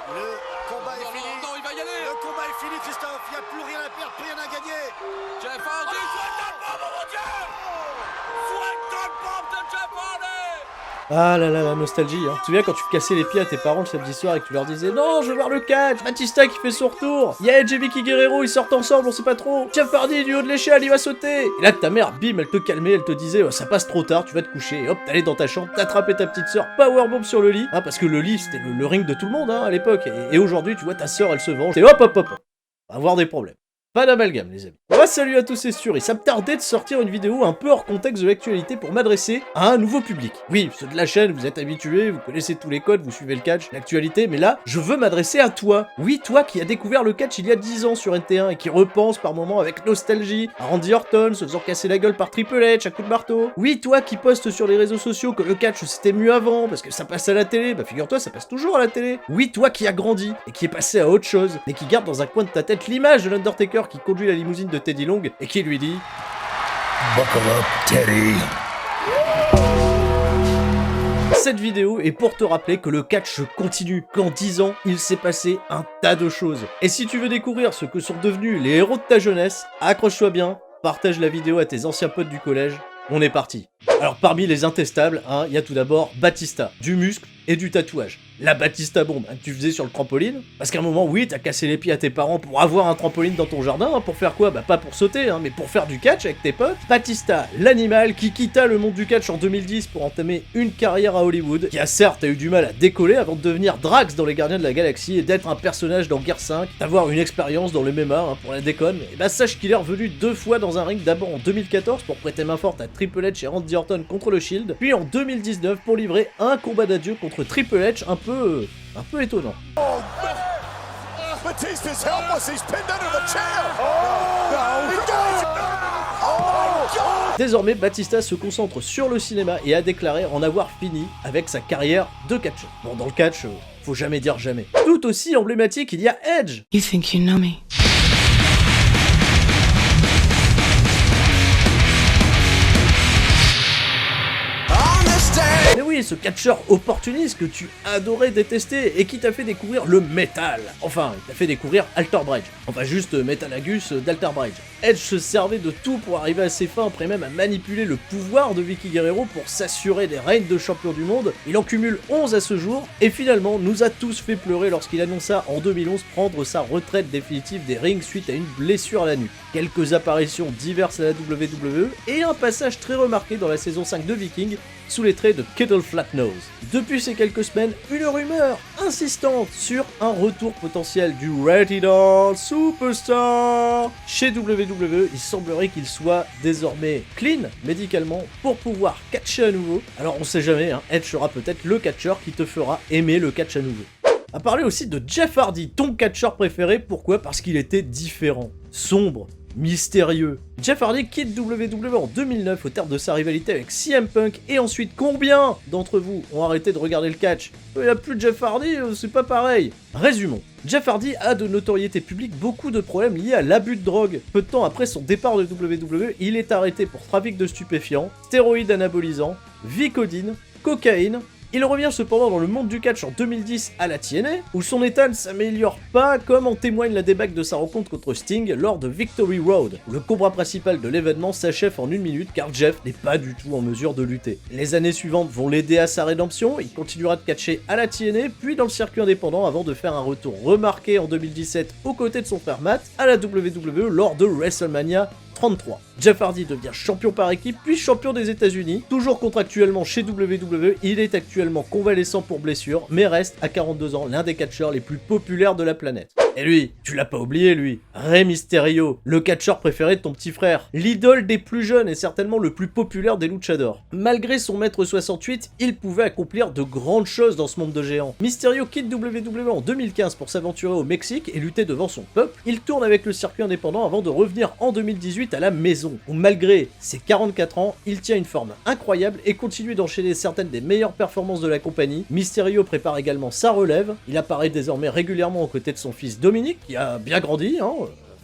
Le combat est fini. Non, il va y aller. Le combat est fini, Christophe. Il n'y a plus rien à perdre, plus rien à gagner. Jeff Hardy, soigne le bombe, mon Dieu. Soigne le bombe de Jeff Hardy. Ah là là, la nostalgie, hein. Tu te souviens quand tu cassais les pieds à tes parents le samedi soir et que tu leur disais non, je veux voir le catch, Batista qui fait son retour, y'a Edge et Vicky Guerrero, ils sortent ensemble, on sait pas trop, Jeff Hardy du haut de l'échelle, il va sauter. Et là ta mère, bim, elle te calmait, elle te disait oh, ça passe trop tard, tu vas te coucher, et hop, t'allais dans ta chambre, t'attrapais ta petite sœur, powerbomb sur le lit, hein, parce que le lit c'était le ring de tout le monde hein, à l'époque, et aujourd'hui tu vois ta sœur elle se venge, et hop hop hop, on va avoir des problèmes. Pas d'amalgame les amis. Oh, salut à tous, c'est sûr, et ça me tardait de sortir une vidéo un peu hors contexte de l'actualité pour m'adresser à un nouveau public. Oui, ceux de la chaîne, vous êtes habitués, vous connaissez tous les codes, vous suivez le catch, l'actualité, mais là, je veux m'adresser à toi. Oui, toi qui as découvert le catch il y a 10 ans sur NT1 et qui repense par moments avec nostalgie à Randy Orton se faisant casser la gueule par Triple H à coups de marteau. Oui, toi qui postes sur les réseaux sociaux que le catch c'était mieux avant parce que ça passe à la télé, bah figure-toi, ça passe toujours à la télé. Oui, toi qui as grandi et qui est passé à autre chose, mais qui garde dans un coin de ta tête l'image de l'Undertaker qui conduit la limousine de Teddy Long et qui lui dit Buckle up, Teddy. Cette vidéo est pour te rappeler que le catch continue, qu'en 10 ans, il s'est passé un tas de choses. Et si tu veux découvrir ce que sont devenus les héros de ta jeunesse, accroche-toi bien, partage la vidéo à tes anciens potes du collège, on est parti. Alors parmi les intestables, il y a tout d'abord Batista, du muscle et du tatouage. La Batista bombe que tu faisais sur le trampoline, parce qu'à un moment, oui, t'as cassé les pieds à tes parents pour avoir un trampoline dans ton jardin, pour faire quoi? Bah pas pour sauter, mais pour faire du catch avec tes potes. Batista, l'animal qui quitta le monde du catch en 2010 pour entamer une carrière à Hollywood, qui a certes eu du mal à décoller avant de devenir Drax dans les Gardiens de la Galaxie et d'être un personnage dans Gear 5, d'avoir une expérience dans le MMA, pour la déconne. Et bah sache qu'il est revenu 2 fois dans un ring, d'abord en 2014 pour prêter main forte à Triple H et Randy Orton contre le Shield, puis en 2019 pour livrer un combat d'adieu contre Triple H un peu étonnant. Batista's helpless. He's pinned under the chair. Désormais, Batista se concentre sur le cinéma et a déclaré en avoir fini avec sa carrière de catcheur. Bon, dans le catch, faut jamais dire jamais. Tout aussi emblématique, il y a Edge. You think you know me? Mais oui, ce catcheur opportuniste que tu adorais détester et qui t'a fait découvrir le métal. Enfin, il t'a fait découvrir Alter Bridge. Enfin, juste Metalagus d'Alter Bridge. Edge se servait de tout pour arriver à ses fins, après même à manipuler le pouvoir de Vicky Guerrero pour s'assurer des règnes de champion du monde. Il en cumule 11 à ce jour, et finalement nous a tous fait pleurer lorsqu'il annonça en 2011 prendre sa retraite définitive des rings suite à une blessure à la nuque. Quelques apparitions diverses à la WWE, et un passage très remarqué dans la saison 5 de Viking, sous les traits de Kettle Flatnose. Depuis ces quelques semaines, une rumeur insistante sur un retour potentiel du Rated R Superstar. Chez WWE, il semblerait qu'il soit désormais clean médicalement pour pouvoir catcher à nouveau. Alors on sait jamais, Edge sera peut-être le catcheur qui te fera aimer le catch à nouveau. À parler aussi de Jeff Hardy, ton catcheur préféré, pourquoi? Parce qu'il était différent, sombre, mystérieux. Jeff Hardy quitte WWE en 2009 au terme de sa rivalité avec CM Punk, et ensuite combien d'entre vous ont arrêté de regarder le catch? Il n'y a plus de Jeff Hardy, c'est pas pareil. Résumons. Jeff Hardy a de notoriété publique beaucoup de problèmes liés à l'abus de drogue. Peu de temps après son départ de WWE, il est arrêté pour trafic de stupéfiants, stéroïdes anabolisants, Vicodine, cocaïne. Il revient cependant dans le monde du catch en 2010 à la TNA, où son état ne s'améliore pas, comme en témoigne la débâcle de sa rencontre contre Sting lors de Victory Road, où le combat principal de l'événement s'achève en 1 minute car Jeff n'est pas du tout en mesure de lutter. Les années suivantes vont l'aider à sa rédemption, il continuera de catcher à la TNA, puis dans le circuit indépendant avant de faire un retour remarqué en 2017 aux côtés de son frère Matt à la WWE lors de WrestleMania 33. Jeff Hardy devient champion par équipe, puis champion des États-Unis. Toujours contractuellement chez WWE, il est actuellement convalescent pour blessure, mais reste à 42 ans l'un des catcheurs les plus populaires de la planète. Et lui, tu l'as pas oublié lui, Rey Mysterio, le catcheur préféré de ton petit frère, l'idole des plus jeunes et certainement le plus populaire des luchadors. Malgré son mètre 68, il pouvait accomplir de grandes choses dans ce monde de géants. Mysterio quitte WWE en 2015 pour s'aventurer au Mexique et lutter devant son peuple. Il tourne avec le circuit indépendant avant de revenir en 2018 à la maison, où malgré ses 44 ans, il tient une forme incroyable et continue d'enchaîner certaines des meilleures performances de la compagnie. Mysterio prépare également sa relève, il apparaît désormais régulièrement aux côtés de son fils Dominique, qui a bien grandi,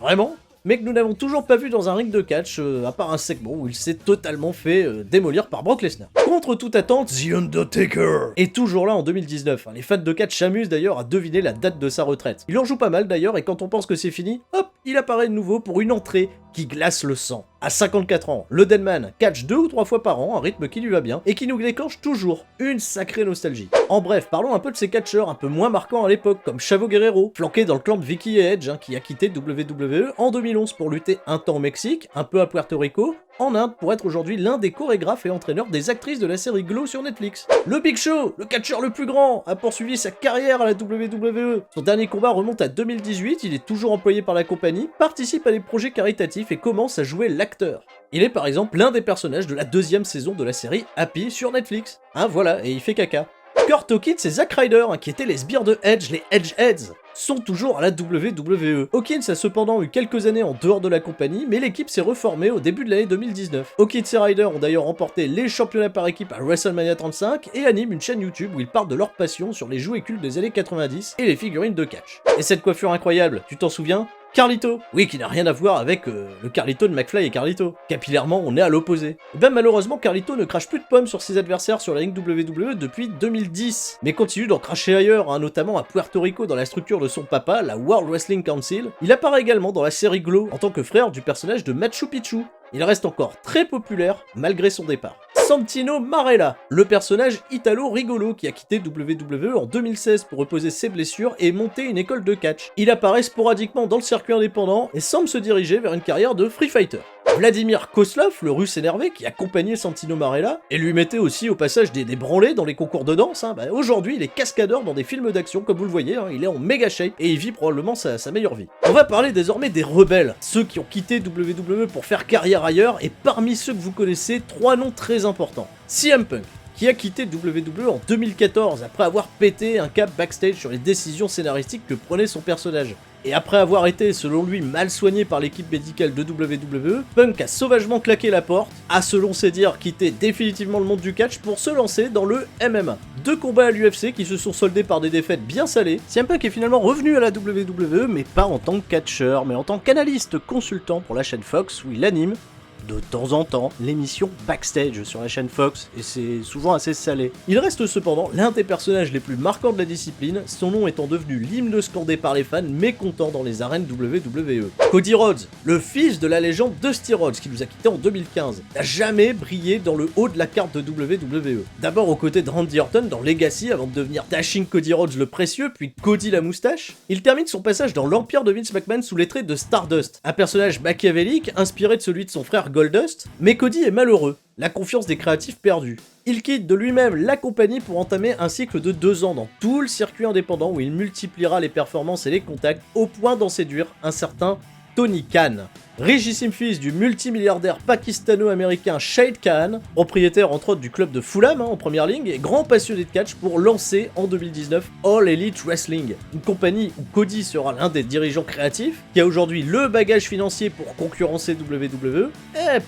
vraiment. mais que nous n'avons toujours pas vu dans un ring de catch, à part un segment où il s'est totalement fait démolir par Brock Lesnar. Contre toute attente, The Undertaker est toujours là en 2019. Les fans de catch s'amusent d'ailleurs à deviner la date de sa retraite. Il en joue pas mal d'ailleurs, et quand on pense que c'est fini, hop, il apparaît de nouveau pour une entrée qui glace le sang. À 54 ans, le Deadman catch 2 ou 3 fois par an, un rythme qui lui va bien, et qui nous déclenche toujours une sacrée nostalgie. En bref, parlons un peu de ces catcheurs un peu moins marquants à l'époque, comme Chavo Guerrero, flanqué dans le clan de Vicky et Edge, qui a quitté WWE en 2011 pour lutter un temps au Mexique, un peu à Puerto Rico, en Inde pour être aujourd'hui l'un des chorégraphes et entraîneurs des actrices de la série Glow sur Netflix. Le Big Show, le catcheur le plus grand, a poursuivi sa carrière à la WWE. Son dernier combat remonte à 2018, il est toujours employé par la compagnie, participe à des projets caritatifs et commence à jouer l'acteur. Il est par exemple l'un des personnages de la 2e saison de la série Happy sur Netflix. Voilà, et il fait caca. Kurt Hawkins et Zack Ryder, qui étaient les sbires de Edge, les Edgeheads, sont toujours à la WWE. Hawkins a cependant eu quelques années en dehors de la compagnie, mais l'équipe s'est reformée au début de l'année 2019. Hawkins et Ryder ont d'ailleurs remporté les championnats par équipe à WrestleMania 35 et animent une chaîne YouTube où ils parlent de leur passion sur les jouets cultes des années 90 et les figurines de catch. Et cette coiffure incroyable, tu t'en souviens ? Carlito, oui, qui n'a rien à voir avec le Carlito de McFly et Carlito. Capillairement, on est à l'opposé. Et ben malheureusement, Carlito ne crache plus de pommes sur ses adversaires sur la ligne WWE depuis 2010, mais continue d'en cracher ailleurs, notamment à Puerto Rico dans la structure de son papa, la World Wrestling Council. Il apparaît également dans la série Glow en tant que frère du personnage de Machu Picchu. Il reste encore très populaire malgré son départ. Santino Marella, le personnage italo rigolo qui a quitté WWE en 2016 pour reposer ses blessures et monter une école de catch. Il apparaît sporadiquement dans le circuit indépendant et semble se diriger vers une carrière de free fighter. Vladimir Kozlov, le russe énervé qui accompagnait Santino Marella et lui mettait aussi au passage des branlées dans les concours de danse, aujourd'hui il est cascadeur dans des films d'action comme vous le voyez, il est en méga shape et il vit probablement sa meilleure vie. On va parler désormais des rebelles, ceux qui ont quitté WWE pour faire carrière ailleurs, et parmi ceux que vous connaissez, 3 noms très importants. CM Punk, qui a quitté WWE en 2014 après avoir pété un cap backstage sur les décisions scénaristiques que prenait son personnage. Et après avoir été, selon lui, mal soigné par l'équipe médicale de WWE, Punk a sauvagement claqué la porte, a selon ses dires quitté définitivement le monde du catch pour se lancer dans le MMA. 2 combats à l'UFC qui se sont soldés par des défaites bien salées. CM Punk est finalement revenu à la WWE, mais pas en tant que catcheur, mais en tant qu'analyste consultant pour la chaîne Fox où il anime de temps en temps l'émission Backstage sur la chaîne Fox, et c'est souvent assez salé. Il reste cependant l'un des personnages les plus marquants de la discipline, son nom étant devenu l'hymne scandé par les fans mécontents dans les arènes WWE. Cody Rhodes, le fils de la légende Dusty Rhodes qui nous a quittés en 2015, n'a jamais brillé dans le haut de la carte de WWE. D'abord aux côtés de Randy Orton dans Legacy avant de devenir Dashing Cody Rhodes le précieux, puis Cody la moustache. Il termine son passage dans l'empire de Vince McMahon sous les traits de Stardust, un personnage machiavélique inspiré de celui de son frère Goldust, mais Cody est malheureux, la confiance des créatifs perdue. Il quitte de lui-même la compagnie pour entamer un cycle de 2 ans dans tout le circuit indépendant où il multipliera les performances et les contacts au point d'en séduire un certain Tony Khan. Richissime fils du multimilliardaire pakistano-américain Shahid Khan, propriétaire entre autres du club de Fulham en première ligne et grand passionné de catch pour lancer en 2019 All Elite Wrestling, une compagnie où Cody sera l'un des dirigeants créatifs, qui a aujourd'hui le bagage financier pour concurrencer WWE.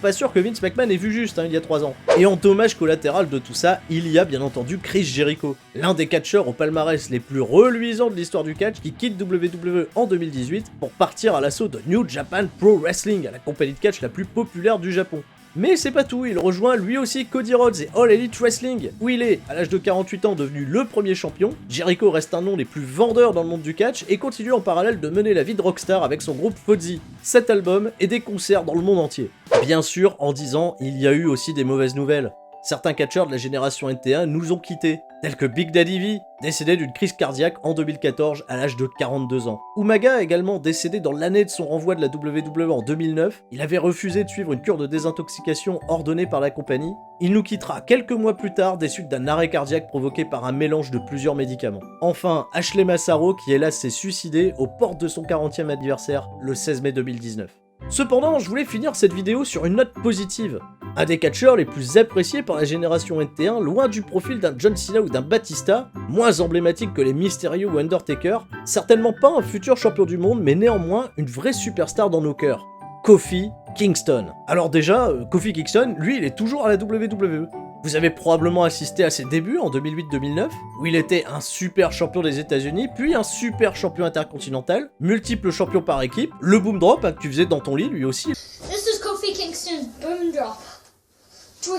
Pas sûr que Vince McMahon ait vu juste il y a 3 ans. Et en dommage collatéral de tout ça, il y a bien entendu Chris Jericho, l'un des catcheurs au palmarès les plus reluisants de l'histoire du catch qui quitte WWE en 2018 pour partir à l'assaut de New Japan Pro Wrestling, à la compagnie de catch la plus populaire du Japon. Mais c'est pas tout, il rejoint lui aussi Cody Rhodes et All Elite Wrestling, où il est, à l'âge de 48 ans, devenu le premier champion. Jericho reste un nom des plus vendeurs dans le monde du catch et continue en parallèle de mener la vie de rockstar avec son groupe Fozzy, 7 albums et des concerts dans le monde entier. Bien sûr, en 10 ans, il y a eu aussi des mauvaises nouvelles. Certains catcheurs de la génération NT1 nous ont quittés, tels que Big Daddy V, décédé d'une crise cardiaque en 2014 à l'âge de 42 ans. Umaga a également décédé dans l'année de son renvoi de la WWE en 2009. Il avait refusé de suivre une cure de désintoxication ordonnée par la compagnie. Il nous quittera quelques mois plus tard des suites d'un arrêt cardiaque provoqué par un mélange de plusieurs médicaments. Enfin, Ashley Massaro qui hélas s'est suicidé aux portes de son 40e anniversaire le 16 mai 2019. Cependant, je voulais finir cette vidéo sur une note positive. Un des catcheurs les plus appréciés par la génération NT1, loin du profil d'un John Cena ou d'un Batista, moins emblématique que les Mysterio ou Undertaker, certainement pas un futur champion du monde, mais néanmoins une vraie superstar dans nos cœurs. Kofi Kingston. Alors déjà, Kofi Kingston, lui, il est toujours à la WWE. Vous avez probablement assisté à ses débuts en 2008-2009, où il était un super champion des États-Unis, puis un super champion intercontinental, multiple champion par équipe, le boom drop que tu faisais dans ton lit lui aussi. This is Kofi Kingston's boom drop. 3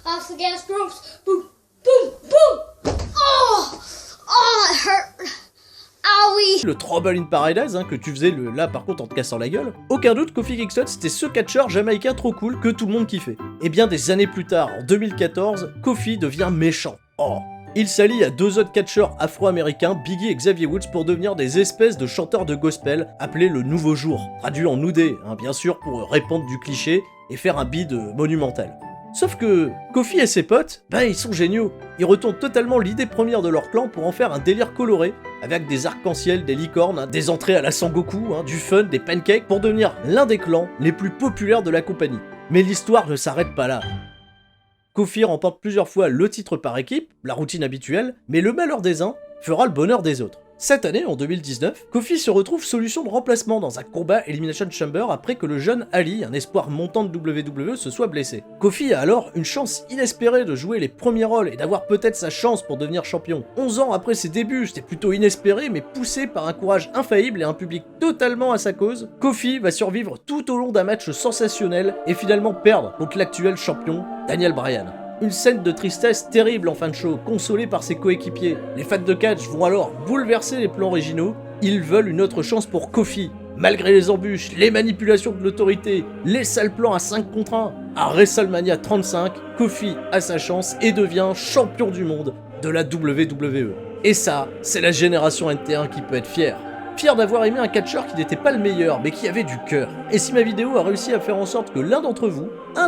off the gas ropes. Boom, boom, boom. Oh, it hurt. Ah oui. Le Trouble in Paradise que tu faisais là par contre en te cassant la gueule. Aucun doute, Kofi Kingston c'était ce catcheur jamaïcain trop cool que tout le monde kiffait. Et bien des années plus tard, en 2014, Kofi devient méchant. Oh. Il s'allie à 2 autres catcheurs afro-américains, Biggie et Xavier Woods, pour devenir des espèces de chanteurs de gospel appelés le Nouveau Jour, traduit en Noudé, bien sûr pour répandre du cliché et faire un bid monumental. Sauf que Kofi et ses potes, ils sont géniaux. Ils retournent totalement l'idée première de leur clan pour en faire un délire coloré, avec des arcs-en-ciel, des licornes, des entrées à la Sangoku, du fun, des pancakes, pour devenir l'un des clans les plus populaires de la compagnie. Mais l'histoire ne s'arrête pas là. Kofi remporte plusieurs fois le titre par équipe, la routine habituelle, mais le malheur des uns fera le bonheur des autres. Cette année, en 2019, Kofi se retrouve solution de remplacement dans un combat Elimination Chamber après que le jeune Ali, un espoir montant de WWE, se soit blessé. Kofi a alors une chance inespérée de jouer les premiers rôles et d'avoir peut-être sa chance pour devenir champion. 11 ans après ses débuts, c'était plutôt inespéré, mais poussé par un courage infaillible et un public totalement à sa cause, Kofi va survivre tout au long d'un match sensationnel et finalement perdre contre l'actuel champion, Daniel Bryan. Une scène de tristesse terrible en fin de show, consolé par ses coéquipiers. Les fans de catch vont alors bouleverser les plans originaux. Ils veulent une autre chance pour Kofi. Malgré les embûches, les manipulations de l'autorité, les sales plans à 5 contre 1, à WrestleMania 35, Kofi a sa chance et devient champion du monde de la WWE. Et ça, c'est la génération NT1 qui peut être fière. Fier d'avoir aimé un catcheur qui n'était pas le meilleur, mais qui avait du cœur. Et si ma vidéo a réussi à faire en sorte que un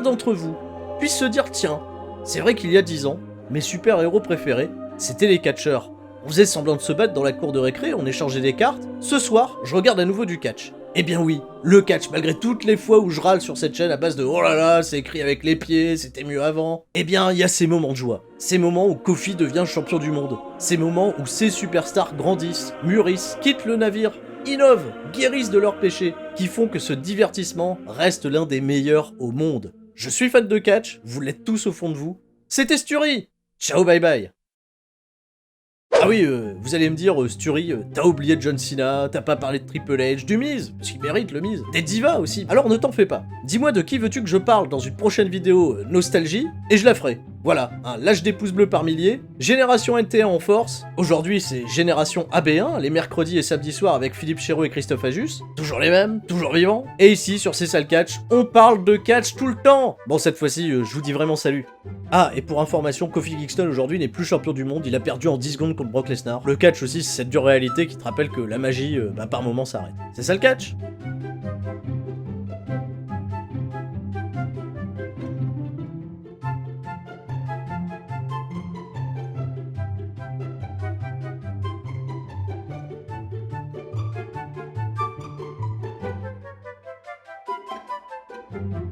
d'entre vous, puisse se dire tiens, c'est vrai qu'il y a 10 ans, mes super-héros préférés, c'était les catcheurs. On faisait semblant de se battre dans la cour de récré, on échangeait des cartes. Ce soir, je regarde à nouveau du catch. Eh bien oui, le catch, malgré toutes les fois où je râle sur cette chaîne à base de oh là là, c'est écrit avec les pieds, c'était mieux avant. Eh bien, il y a ces moments de joie. Ces moments où Kofi devient champion du monde. Ces moments où ces superstars grandissent, mûrissent, quittent le navire, innovent, guérissent de leurs péchés, qui font que ce divertissement reste l'un des meilleurs au monde. Je suis fan de catch, vous l'êtes tous au fond de vous. C'était Sturi. Ciao, bye bye. Ah oui, vous allez me dire, Sturi, t'as oublié John Cena, t'as pas parlé de Triple H, du Miz, parce qu'il mérite le Miz, des divas aussi. Alors ne t'en fais pas. Dis-moi de qui veux-tu que je parle dans une prochaine vidéo nostalgie, et je la ferai. Voilà, lâche des pouces bleus par milliers, Génération NT1 en force, aujourd'hui c'est Génération AB1, les mercredis et samedis soirs avec Philippe Chéreau et Christophe Ajus, toujours les mêmes, toujours vivants, et ici sur C'est ça le catch, on parle de catch tout le temps. Bon cette fois-ci, je vous dis vraiment salut. Ah, et pour information, Kofi Kingston aujourd'hui n'est plus champion du monde, il a perdu en 10 secondes contre Brock Lesnar. Le catch aussi c'est cette dure réalité qui te rappelle que la magie, par moment s'arrête. C'est ça le catch. Oh.